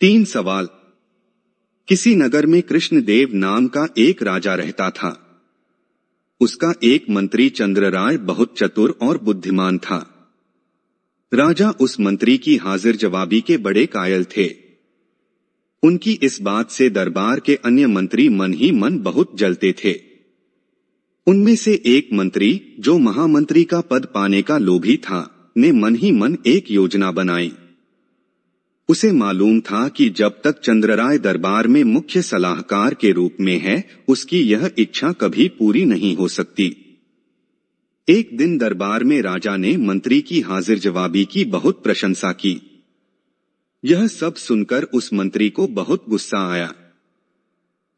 3 सवाल। किसी नगर में कृष्णदेव नाम का एक राजा रहता था। उसका एक मंत्री चंद्रराय बहुत चतुर और बुद्धिमान था। राजा उस मंत्री की हाजिर जवाबी के बड़े कायल थे। उनकी इस बात से दरबार के अन्य मंत्री मन ही मन बहुत जलते थे। उनमें से एक मंत्री, जो महामंत्री का पद पाने का लोभी था, ने मन ही मन एक योजना बनाई। उसे मालूम था कि जब तक चंद्रराय दरबार में मुख्य सलाहकार के रूप में है, उसकी यह इच्छा कभी पूरी नहीं हो सकती। एक दिन दरबार में राजा ने मंत्री की हाजिर जवाबी की बहुत प्रशंसा की। यह सब सुनकर उस मंत्री को बहुत गुस्सा आया।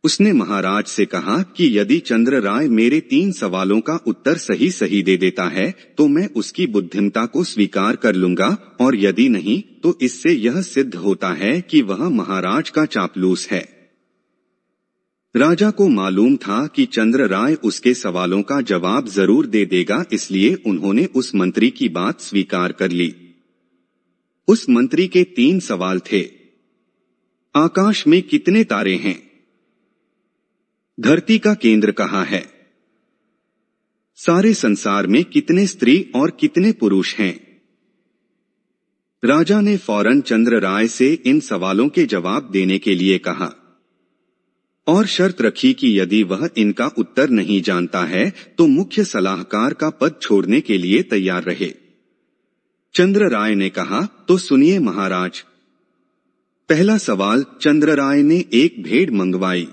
उसने महाराज से कहा कि यदि चंद्रराय मेरे 3 सवालों का उत्तर सही सही दे देता है तो मैं उसकी बुद्धिमता को स्वीकार कर लूंगा, और यदि नहीं तो इससे यह सिद्ध होता है कि वह महाराज का चापलूस है। राजा को मालूम था कि चंद्रराय उसके सवालों का जवाब जरूर दे देगा, इसलिए उन्होंने उस मंत्री की बात स्वीकार कर ली। उस मंत्री के 3 सवाल थे। आकाश में कितने तारे हैं? धरती का केंद्र कहाँ है? सारे संसार में कितने स्त्री और कितने पुरुष हैं? राजा ने फौरन चंद्रराय से इन सवालों के जवाब देने के लिए कहा और शर्त रखी कि यदि वह इनका उत्तर नहीं जानता है तो मुख्य सलाहकार का पद छोड़ने के लिए तैयार रहे। चंद्रराय ने कहा, तो सुनिए महाराज। पहला सवाल। चंद्रराय ने एक भेड़ मंगवाई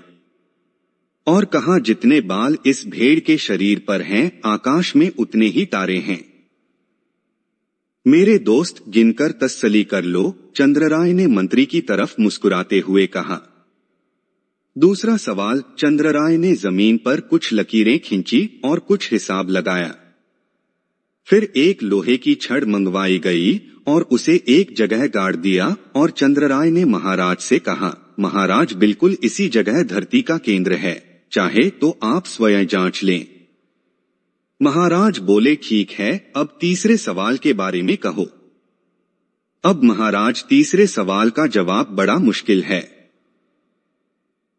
और कहा, जितने बाल इस भेड़ के शरीर पर हैं, आकाश में उतने ही तारे हैं। मेरे दोस्त, गिनकर तसल्ली कर लो, चंद्रराय ने मंत्री की तरफ मुस्कुराते हुए कहा। दूसरा सवाल। चंद्रराय ने जमीन पर कुछ लकीरें खींची और कुछ हिसाब लगाया। फिर एक लोहे की छड़ मंगवाई गई और उसे एक जगह गाड़ दिया, और चंद्रराय ने महाराज से कहा, महाराज, बिल्कुल इसी जगह धरती का केंद्र है, चाहे तो आप स्वयं जांच लें। महाराज बोले, ठीक है, अब तीसरे सवाल के बारे में कहो। अब महाराज, तीसरे सवाल का जवाब बड़ा मुश्किल है,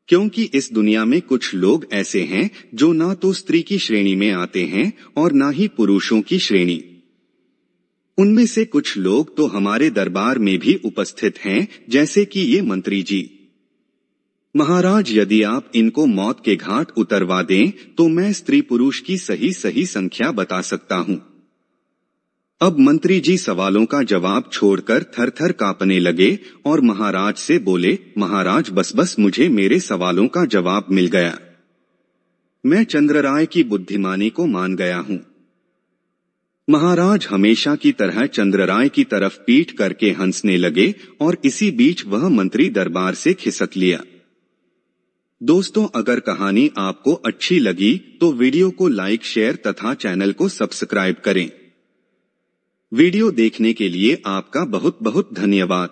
क्योंकि इस दुनिया में कुछ लोग ऐसे हैं जो ना तो स्त्री की श्रेणी में आते हैं और ना ही पुरुषों की श्रेणी। उनमें से कुछ लोग तो हमारे दरबार में भी उपस्थित हैं, जैसे कि ये मंत्री जी। महाराज, यदि आप इनको मौत के घाट उतरवा दें तो मैं स्त्री पुरुष की सही सही संख्या बता सकता हूं। अब मंत्री जी सवालों का जवाब छोड़कर थर-थर कांपने लगे और महाराज से बोले, महाराज, बस मुझे मेरे सवालों का जवाब मिल गया। मैं चंद्रराय की बुद्धिमानी को मान गया हूं। महाराज हमेशा की तरह चंद्रराय की तरफ पीठ करके हंसने लगे और इसी बीच वह मंत्री दरबार से खिसक लिया। दोस्तों, अगर कहानी आपको अच्छी लगी तो वीडियो को लाइक, शेयर तथा चैनल को सब्सक्राइब करें। वीडियो देखने के लिए आपका बहुत बहुत धन्यवाद।